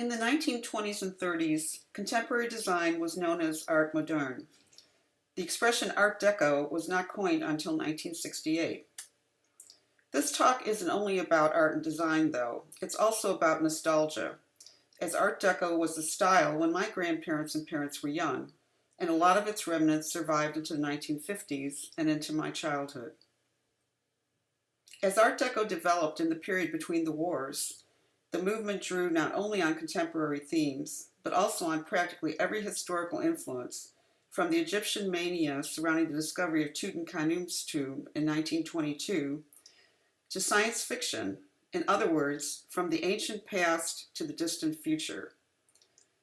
In the 1920s and 30s, contemporary design was known as art moderne. The expression Art Deco was not coined until 1968. This talk isn't only about art and design, though. It's also about nostalgia, as Art Deco was the style when my grandparents and parents were young, and a lot of its remnants survived into the 1950s and into my childhood. As Art Deco developed in the period between the wars, the movement drew not only on contemporary themes, but also on practically every historical influence, from the Egyptian mania surrounding the discovery of Tutankhamun's tomb in 1922 to science fiction, in other words, from the ancient past to the distant future.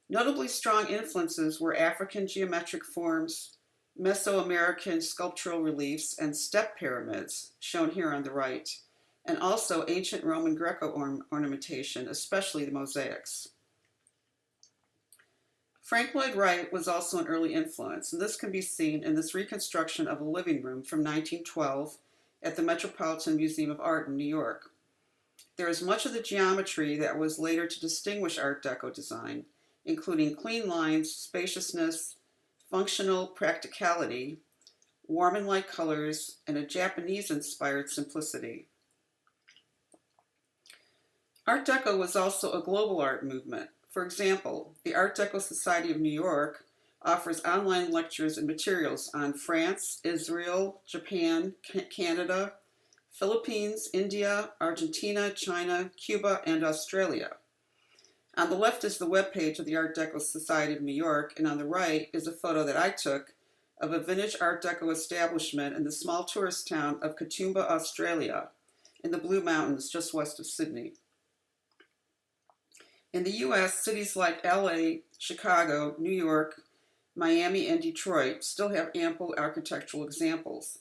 Notably strong influences were African geometric forms, Mesoamerican sculptural reliefs, and step pyramids, shown here on the right, and also ancient Roman Greco ornamentation, especially the mosaics. Frank Lloyd Wright was also an early influence, and this can be seen in this reconstruction of a living room from 1912 at the Metropolitan Museum of Art in New York. There is much of the geometry that was later to distinguish Art Deco design, including clean lines, spaciousness, functional practicality, warm and light colors, and a Japanese-inspired simplicity. Art Deco was also a global art movement. For example, the Art Deco Society of New York offers online lectures and materials on France, Israel, Japan, Canada, Philippines, India, Argentina, China, Cuba, and Australia. On the left is the webpage of the Art Deco Society of New York, and on the right is a photo that I took of a vintage Art Deco establishment in the small tourist town of Katoomba, Australia, in the Blue Mountains just west of Sydney. In the US, cities like LA, Chicago, New York, Miami, and Detroit still have ample architectural examples,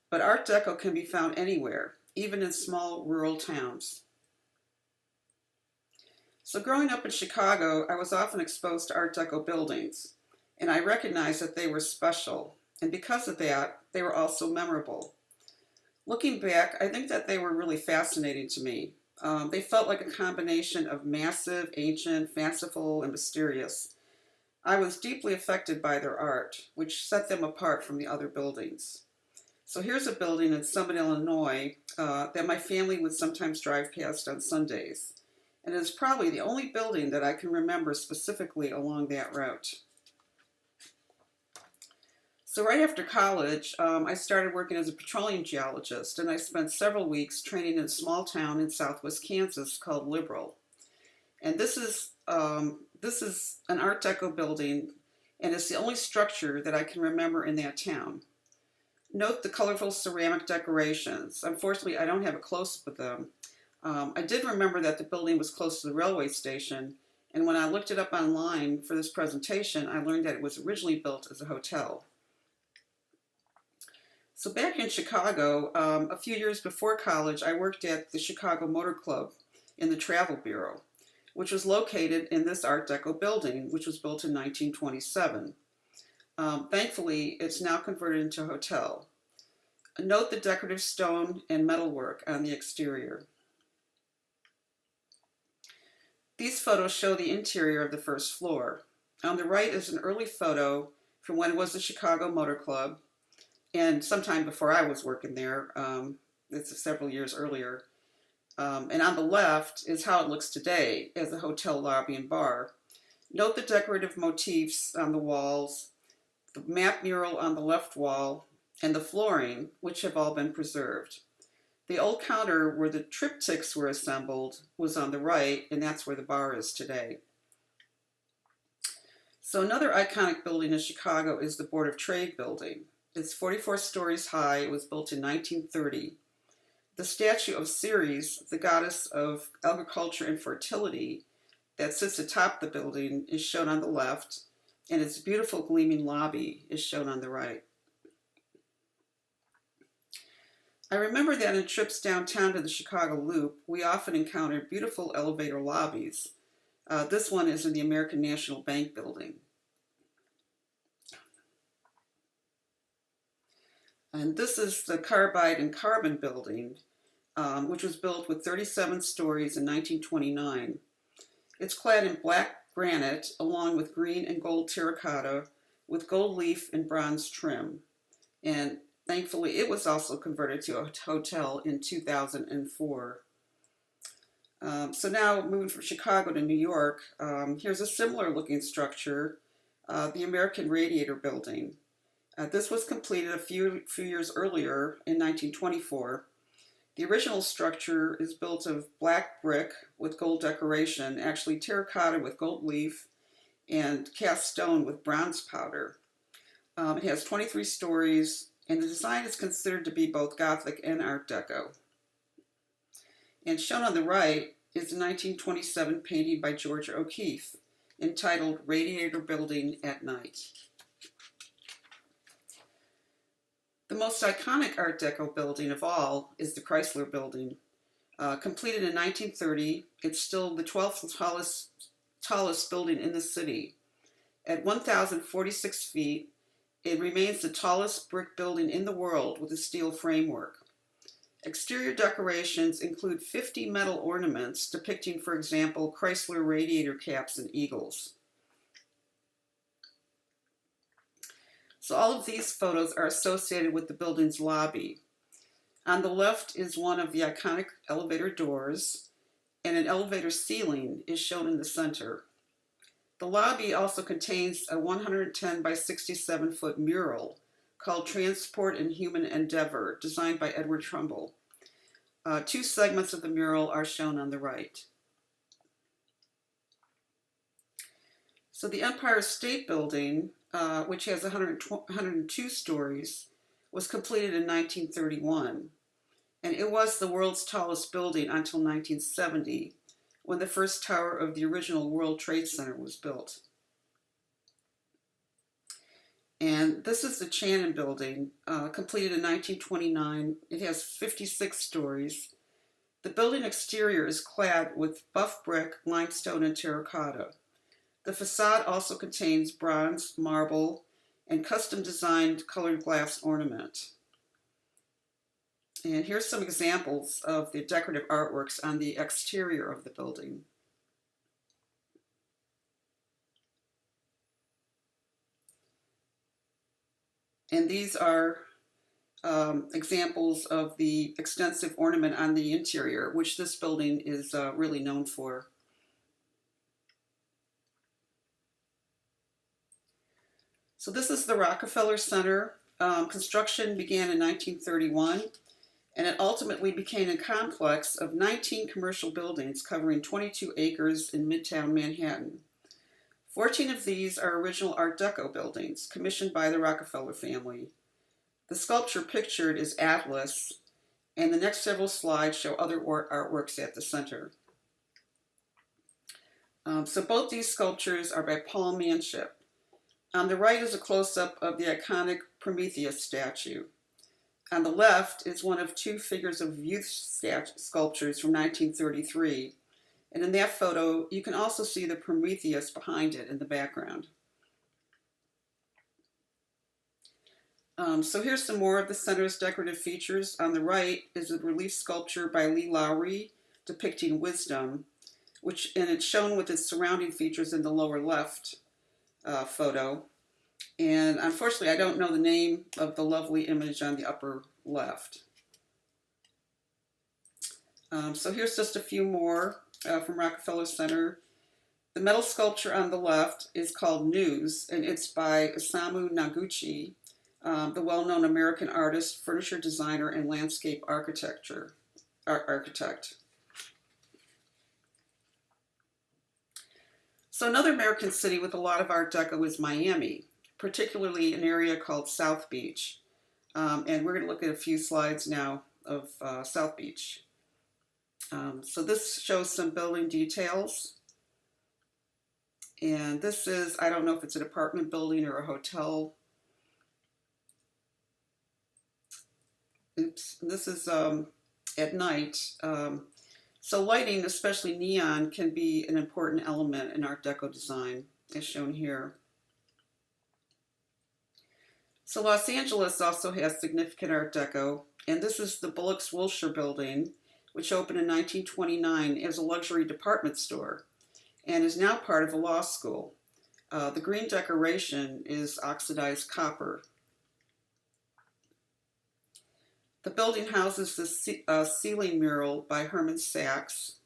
but Art Deco can be found anywhere, even in small rural towns. So growing up in Chicago, I was often exposed to Art Deco buildings, and I recognized that they were special, and because of that, they were also memorable. Looking back, I think that they were really fascinating to me. They felt like a combination of massive, ancient, fanciful, and mysterious. I was deeply affected by their art, which set them apart from the other buildings. So here's a building in Summit, Illinois, that my family would sometimes drive past on Sundays. And it is probably the only building that I can remember specifically along that route. So right after college, I started working as a petroleum geologist, and I spent several weeks training in a small town in southwest Kansas called Liberal. And this is an Art Deco building, and it's the only structure that I can remember in that town. Note the colorful ceramic decorations. Unfortunately, I don't have a close-up of them. I did remember that the building was close to the railway station, and when I looked it up online for this presentation, I learned that it was originally built as a hotel. So back in Chicago, a few years before college, I worked at the Chicago Motor Club in the Travel Bureau, which was located in this Art Deco building, which was built in 1927. Thankfully, it's now converted into a hotel. Note the decorative stone and metalwork on the exterior. These photos show the interior of the first floor. On the right is an early photo from when it was the Chicago Motor Club, and sometime before I was working there. It's several years earlier. And on the left is how it looks today as a hotel lobby and bar. Note the decorative motifs on the walls, the map mural on the left wall, and the flooring, which have all been preserved. The old counter where the triptychs were assembled was on the right, and that's where the bar is today. So another iconic building in Chicago is the Board of Trade building. It's 44 stories high. It was built in 1930. The statue of Ceres, the goddess of agriculture and fertility, that sits atop the building is shown on the left, and its beautiful gleaming lobby is shown on the right. I remember that in trips downtown to the Chicago Loop, we often encountered beautiful elevator lobbies. This one is in the American National Bank building. And this is the Carbide and Carbon building, which was built with 37 stories in 1929. It's clad in black granite along with green and gold terracotta with gold leaf and bronze trim. And thankfully, it was also converted to a hotel in 2004. So now moving from Chicago to New York, here's a similar looking structure, the American Radiator Building. This was completed a few years earlier in 1924. The original structure is built of black brick with gold decoration, actually terracotta with gold leaf, and cast stone with bronze powder. It has 23 stories, and the design is considered to be both Gothic and Art Deco. And shown on the right is a 1927 painting by George O'Keeffe entitled Radiator Building at Night. The most iconic Art Deco building of all is the Chrysler Building. Completed in 1930, it's still the 12th tallest building in the city. At 1,046 feet, it remains the tallest brick building in the world with a steel framework. Exterior decorations include 50 metal ornaments depicting, for example, Chrysler radiator caps and eagles. So all of these photos are associated with the building's lobby. On the left is one of the iconic elevator doors, and an elevator ceiling is shown in the center. The lobby also contains a 110 by 67 foot mural called Transport and Human Endeavor, designed by Edward Trumbull. Two segments of the mural are shown on the right. So the Empire State Building, which has 102 stories, was completed in 1931, and it was the world's tallest building until 1970, when the first tower of the original World Trade Center was built. And this is the Channon Building, completed in 1929. It has 56 stories. The building exterior is clad with buff brick, limestone, and terracotta. The facade also contains bronze, marble, and custom-designed colored glass ornament. And here's some examples of the decorative artworks on the exterior of the building. And these are examples of the extensive ornament on the interior, which this building is really known for. So this is the Rockefeller Center. Construction began in 1931, and it ultimately became a complex of 19 commercial buildings covering 22 acres in Midtown Manhattan. 14 of these are original Art Deco buildings commissioned by the Rockefeller family. The sculpture pictured is Atlas, and the next several slides show other artworks at the center. So both these sculptures are by Paul Manship. On the right is a close-up of the iconic Prometheus statue. On the left is one of two figures of youth sculptures from 1933. And in that photo, you can also see the Prometheus behind it in the background. So here's some more of the center's decorative features. On the right is a relief sculpture by Lee Lowry depicting wisdom, and it's shown with its surrounding features in the lower left photo. And unfortunately, I don't know the name of the lovely image on the upper left. So here's just a few more from Rockefeller Center. The metal sculpture on the left is called News, and it's by Isamu Noguchi, the well-known American artist, furniture designer, and landscape architect. So another American city with a lot of Art Deco is Miami, particularly an area called South Beach. And we're going to look at a few slides now of South Beach. So this shows some building details. And this is, I don't know if it's an apartment building or a hotel. Oops, this is at night. So lighting, especially neon, can be an important element in Art Deco design, as shown here. So Los Angeles also has significant Art Deco, and this is the Bullocks-Wilshire building, which opened in 1929 as a luxury department store. and is now part of a law school. The green decoration is oxidized copper. The building houses the ceiling mural by Herman Sachs.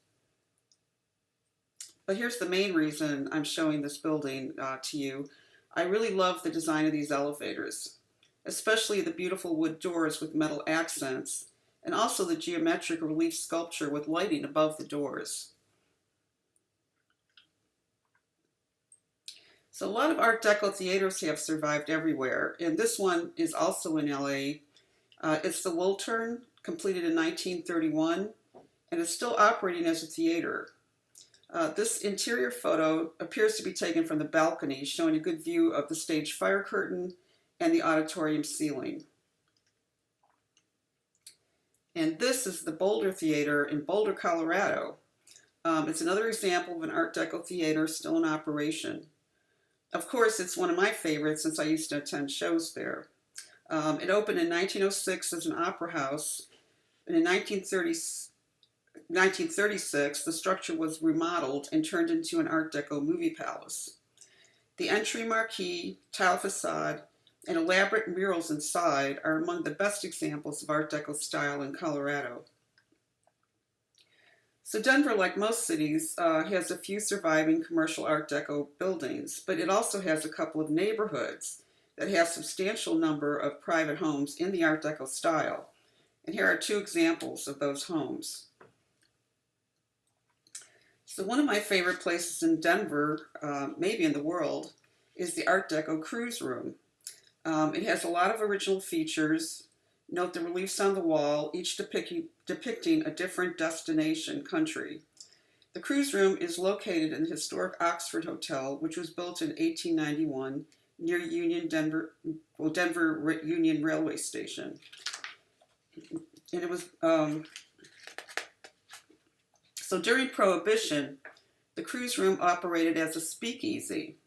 But here's the main reason I'm showing this building to you. I really love the design of these elevators, especially the beautiful wood doors with metal accents, and also the geometric relief sculpture with lighting above the doors. So a lot of Art Deco theaters have survived everywhere, and this one is also in LA. It's the Wiltern, completed in 1931, and it's still operating as a theater. This interior photo appears to be taken from the balcony, showing a good view of the stage fire curtain and the auditorium ceiling. And this is the Boulder Theater in Boulder, Colorado. It's another example of an Art Deco theater still in operation. Of course, it's one of my favorites since I used to attend shows there. It opened in 1906 as an opera house, and in 1936, the structure was remodeled and turned into an Art Deco movie palace. The entry marquee, tile facade, and elaborate murals inside are among the best examples of Art Deco style in Colorado. So Denver, like most cities, has a few surviving commercial Art Deco buildings, but it also has a couple of neighborhoods that have a substantial number of private homes in the Art Deco style. And here are two examples of those homes. So one of my favorite places in Denver, maybe in the world, is the Art Deco cruise room. It has a lot of original features. Note the reliefs on the wall, each depicting a different destination country. The cruise room is located in the historic Oxford Hotel, which was built in 1891 near Denver Union Railway Station. And it was so during Prohibition, the cruise room operated as a speakeasy.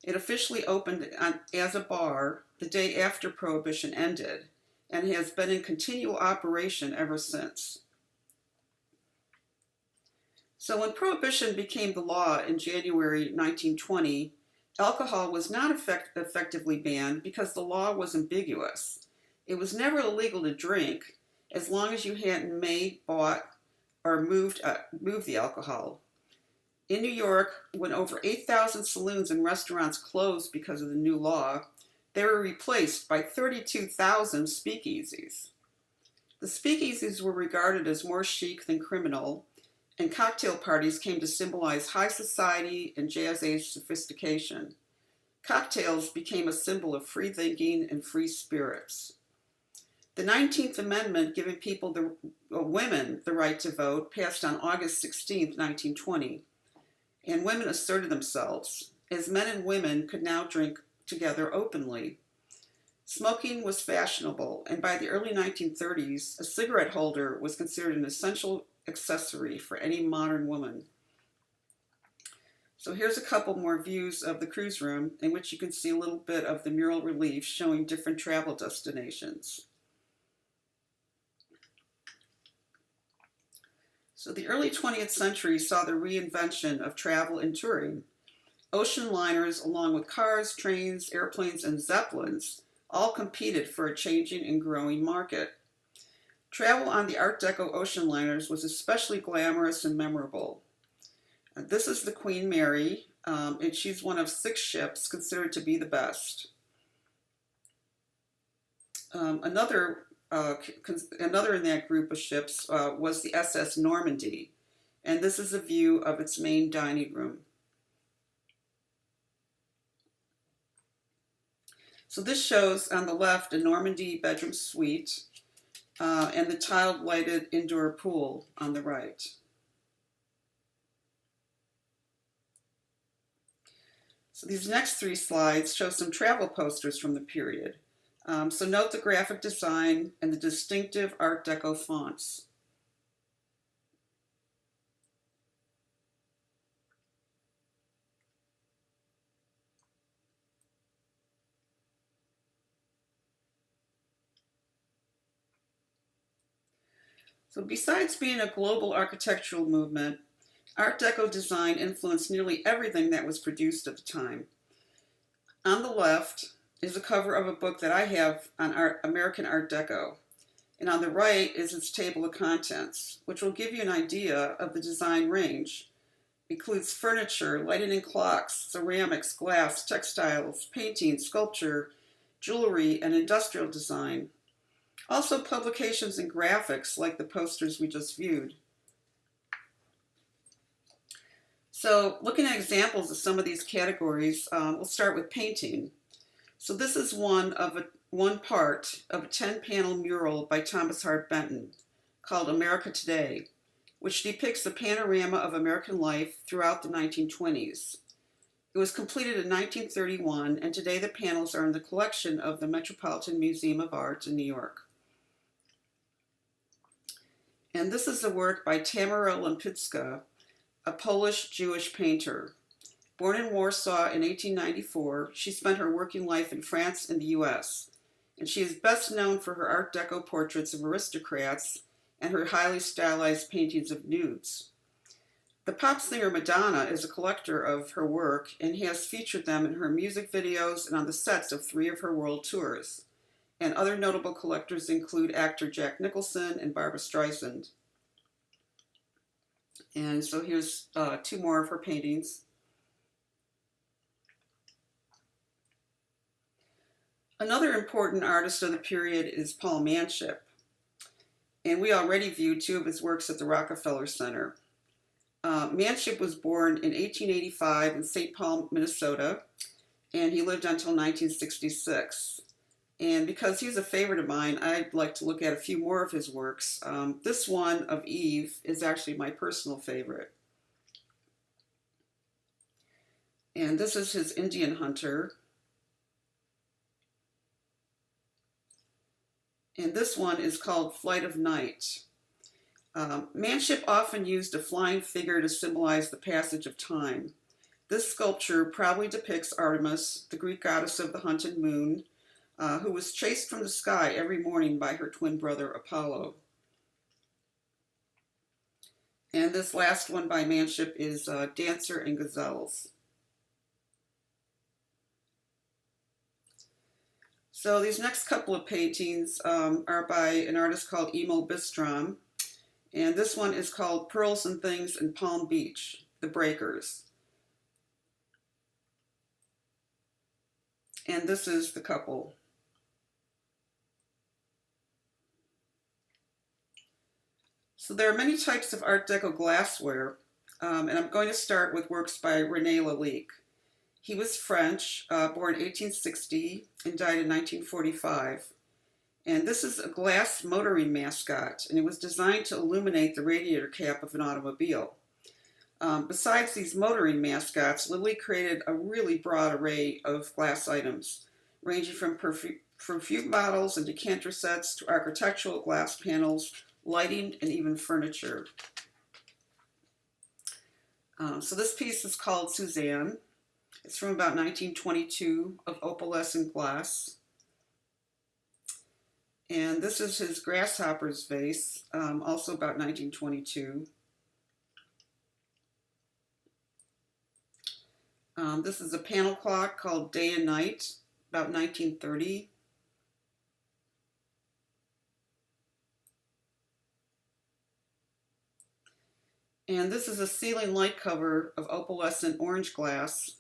It officially opened as a bar the day after Prohibition ended, and has been in continual operation ever since. So when Prohibition became the law in January 1920, alcohol was not effectively banned because the law was ambiguous. It was never illegal to drink as long as you hadn't made, bought, or moved the alcohol. In New York, when over 8,000 saloons and restaurants closed because of the new law, they were replaced by 32,000 speakeasies. The speakeasies were regarded as more chic than criminal, and cocktail parties came to symbolize high society and jazz-age sophistication. Cocktails became a symbol of free thinking and free spirits. The 19th Amendment, giving women the right to vote, passed on August 16, 1920, and women asserted themselves, as men and women could now drink together openly. Smoking was fashionable, and by the early 1930s, a cigarette holder was considered an essential accessory for any modern woman. So here's a couple more views of the cruise room in which you can see a little bit of the mural relief showing different travel destinations. So the early 20th century saw the reinvention of travel and touring. Ocean liners, along with cars, trains, airplanes, and zeppelins, all competed for a changing and growing market. Travel on the Art Deco ocean liners was especially glamorous and memorable. This is the Queen Mary, and she's one of 6 ships considered to be the best. Another in that group of ships was the SS Normandy, and this is a view of its main dining room. So this shows on the left a Normandy bedroom suite and the tiled lighted indoor pool on the right. So these next 3 slides show some travel posters from the period. So note the graphic design and the distinctive Art Deco fonts. So besides being a global architectural movement, Art Deco design influenced nearly everything that was produced at the time. On the left is a cover of a book that I have on American Art Deco, and on the right is its table of contents, which will give you an idea of the design range. It includes furniture, lighting and clocks, ceramics, glass, textiles, painting, sculpture, jewelry, and industrial design. Also publications and graphics like the posters we just viewed. So looking at examples of some of these categories, we'll start with painting. So this is one part of a 10-panel mural by Thomas Hart Benton called America Today, which depicts a panorama of American life throughout the 1920s. It was completed in 1931, and today the panels are in the collection of the Metropolitan Museum of Art in New York. And this is a work by Tamara Lempicka, a Polish Jewish painter. Born in Warsaw in 1894, she spent her working life in France and the US, and she is best known for her Art Deco portraits of aristocrats and her highly stylized paintings of nudes. The pop singer Madonna is a collector of her work and has featured them in her music videos and on the sets of 3 of her world tours. And other notable collectors include actor Jack Nicholson and Barbra Streisand. And so here's 2 more of her paintings. Another important artist of the period is Paul Manship, and we already viewed 2 of his works at the Rockefeller Center. Manship was born in 1885 in St. Paul, Minnesota, and he lived until 1966. And because he's a favorite of mine, I'd like to look at a few more of his works. This one of Eve is actually my personal favorite. And this is his Indian hunter. And this one is called Flight of Night. Manship often used a flying figure to symbolize the passage of time. This sculpture probably depicts Artemis, the Greek goddess of the hunted moon, who was chased from the sky every morning by her twin brother Apollo. And this last one by Manship is Dancer and Gazelles. So these next couple of paintings are by an artist called Emo Bistrom. And this one is called Pearls and Things in Palm Beach, The Breakers. And this is the couple. So there are many types of Art Deco glassware, and I'm going to start with works by René Lalique. He was French, born 1860 and died in 1945. And this is a glass motoring mascot, and it was designed to illuminate the radiator cap of an automobile. Besides these motoring mascots, Lalique created a really broad array of glass items, ranging from perfume bottles and decanter sets to architectural glass panels, lighting, and even furniture. So this piece is called Suzanne. It's from about 1922 of opalescent glass. And this is his Grasshopper's vase, also about 1922. This is a panel clock called Day and Night, about 1930. And this is a ceiling light cover of opalescent orange glass,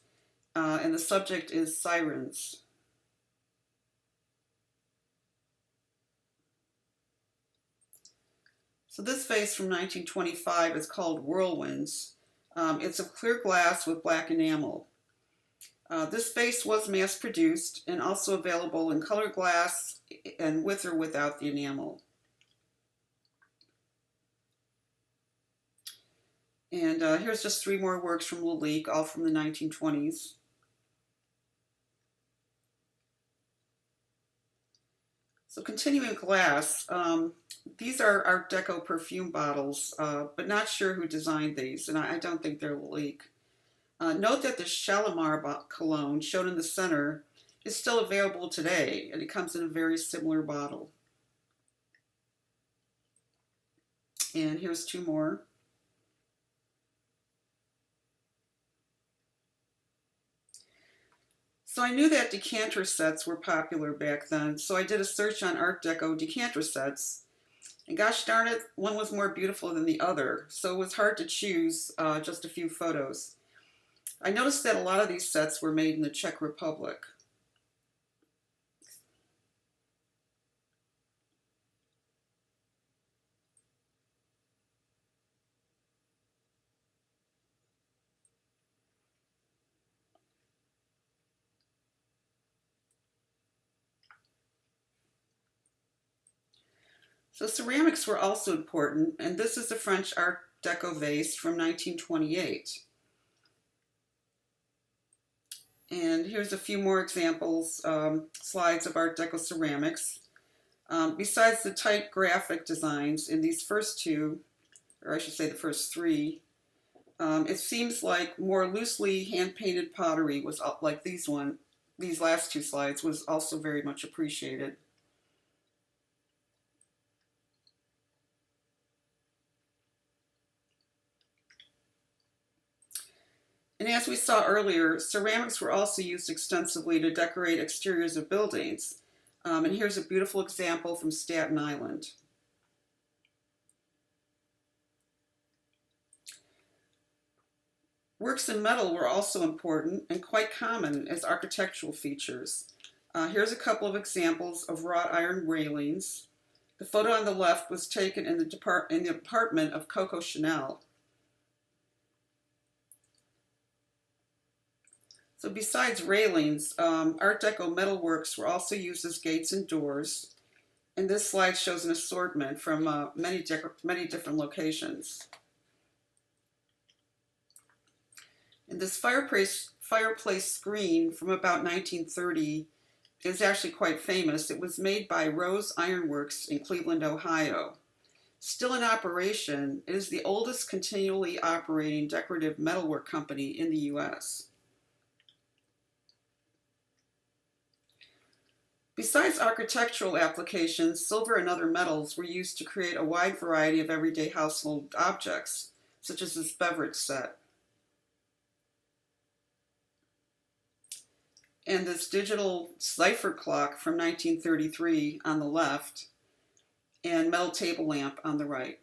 and the subject is sirens. So this vase from 1925 is called Whirlwinds. It's of clear glass with black enamel. This vase was mass-produced and also available in color glass and with or without the enamel. And here's just 3 more works from Lalique, all from the 1920s. So continuing glass, these are Art Deco perfume bottles, but not sure who designed these, and I don't think they're Lalique. Note that the Shalimar cologne shown in the center is still available today, and it comes in a very similar bottle. And here's 2 more. So I knew that decanter sets were popular back then, so I did a search on Art Deco decanter sets. And gosh darn it, one was more beautiful than the other, so it was hard to choose just a few photos. I noticed that a lot of these sets were made in the Czech Republic. So ceramics were also important, and this is a French Art Deco vase from 1928. And here's a few more examples, slides of Art Deco ceramics. Besides the tight graphic designs in these first two, or I should say the first three, it seems like more loosely hand-painted pottery was like these last two slides was also very much appreciated. And as we saw earlier, ceramics were also used extensively to decorate exteriors of buildings. And here's a beautiful example from Staten Island. Works in metal were also important and quite common as architectural features. Here's a couple of examples of wrought iron railings. The photo on the left was taken in the apartment of Coco Chanel. So besides railings, Art Deco metalworks were also used as gates and doors. And this slide shows an assortment from many different locations. And this fireplace screen from about 1930 is actually quite famous. It was made by Rose Ironworks in Cleveland, Ohio. Still in operation, it is the oldest continually operating decorative metalwork company in the U.S. Besides architectural applications, silver and other metals were used to create a wide variety of everyday household objects, such as this beverage set. And this digital cipher clock from 1933 on the left, and metal table lamp on the right.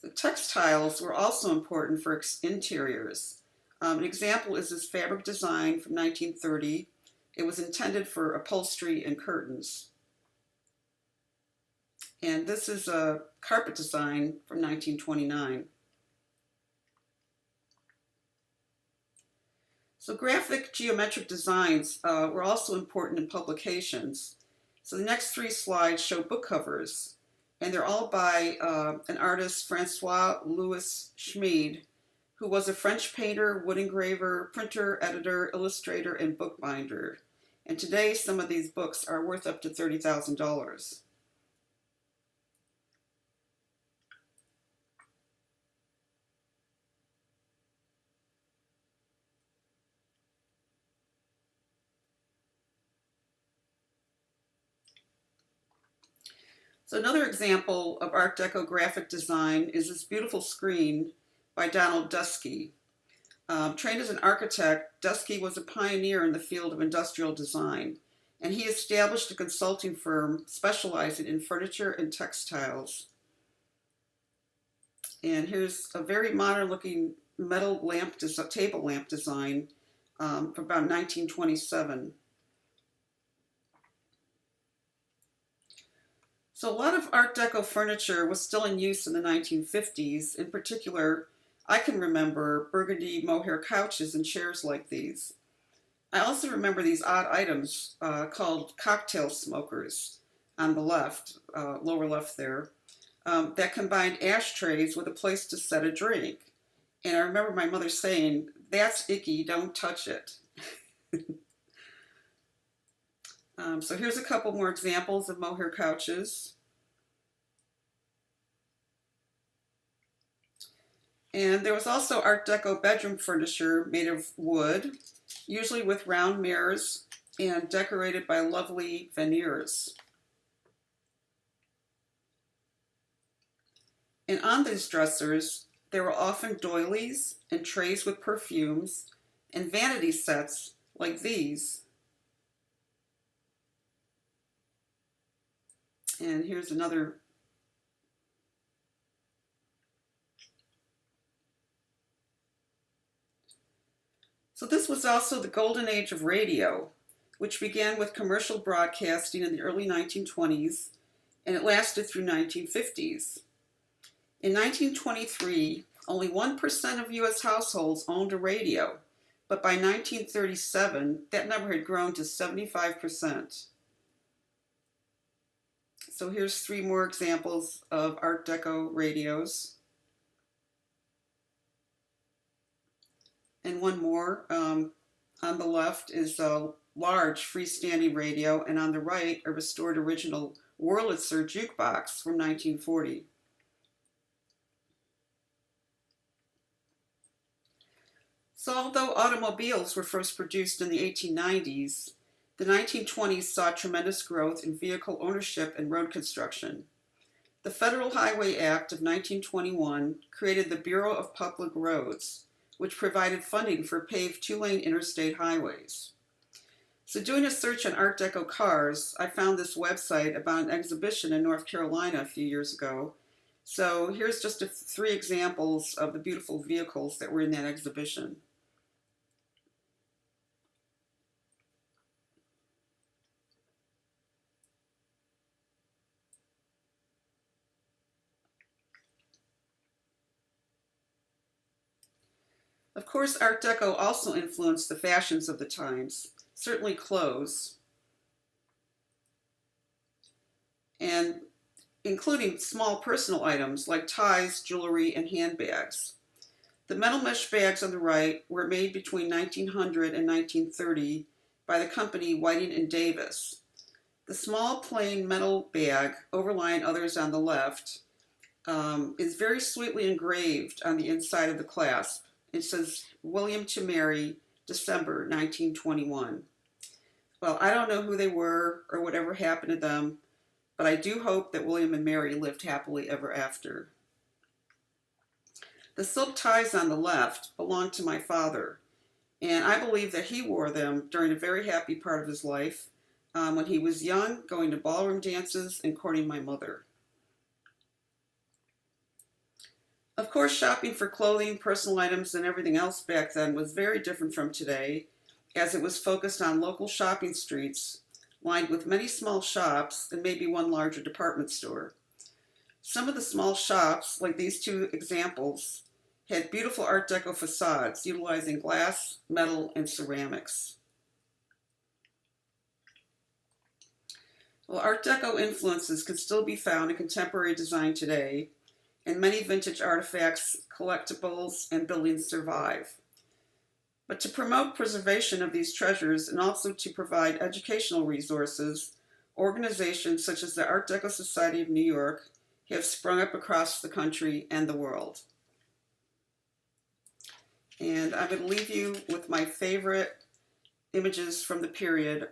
The textiles were also important for interiors. An example is this fabric design from 1930. It was intended for upholstery and curtains. And this is a carpet design from 1929. So graphic geometric designs were also important in publications. So the next three slides show book covers, and they're all by an artist, Francois Louis Schmid, who was a French painter, wood engraver, printer, editor, illustrator, and bookbinder. And today, some of these books are worth up to $30,000. So another example of Art Deco graphic design is this beautiful screen by Donald Dusky. Trained as an architect, Dusky was a pioneer in the field of industrial design, and he established a consulting firm specializing in furniture and textiles. And here's a very modern-looking metal table lamp design from about 1927. So a lot of Art Deco furniture was still in use in the 1950s. In particular, I can remember burgundy mohair couches and chairs like these. I also remember these odd items called cocktail smokers on the left, lower left there, that combined ashtrays with a place to set a drink. And I remember my mother saying, "That's icky, don't touch it." So here's a couple more examples of mohair couches. And there was also Art Deco bedroom furniture made of wood, usually with round mirrors and decorated by lovely veneers. And on these dressers, There were often doilies and trays with perfumes and vanity sets like these. And here's another. So this was also the golden age of radio, which began with commercial broadcasting in the early 1920s, and it lasted through 1950s. In 1923, only 1% of U.S. households owned a radio, but by 1937, that number had grown to 75%. So here's 3 more examples of Art Deco radios. And one more. On the left is a large freestanding radio, and on the right, a restored original Wurlitzer jukebox from 1940. So although automobiles were first produced in the 1890s, the 1920s saw tremendous growth in vehicle ownership and road construction. The Federal Highway Act of 1921 created the Bureau of Public Roads, which provided funding for paved 2-lane interstate highways. So doing a search on Art Deco cars, I found this website about an exhibition in North Carolina a few years ago. So here's just 3 examples of the beautiful vehicles that were in that exhibition. Of course, Art Deco also influenced the fashions of the times, certainly clothes, and including small personal items like ties, jewelry, and handbags. The metal mesh bags on the right were made between 1900 and 1930 by the company Whiting and Davis. The small plain metal bag, overlying others on the left, is very sweetly engraved on the inside of the clasp. It says, William to Mary, December 1921. Well, I don't know who they were or whatever happened to them, but I do hope that William and Mary lived happily ever after. The silk ties on the left belonged to my father, and I believe that he wore them during a very happy part of his life, when he was young, going to ballroom dances and courting my mother. Of course, shopping for clothing, personal items, and everything else back then was very different from today, as it was focused on local shopping streets, lined with many small shops and maybe one larger department store. Some of the small shops, like these 2 examples, had beautiful Art Deco facades utilizing glass, metal, and ceramics. Well, Art Deco influences can still be found in contemporary design today, and many vintage artifacts, collectibles, and buildings survive. But to promote preservation of these treasures and also to provide educational resources, organizations such as the Art Deco Society of New York have sprung up across the country and the world. And I'm going to leave you with my favorite images from the period.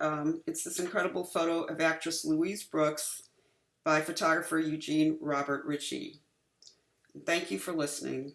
It's this incredible photo of actress Louise Brooks by photographer Eugene Robert Ritchie. Thank you for listening.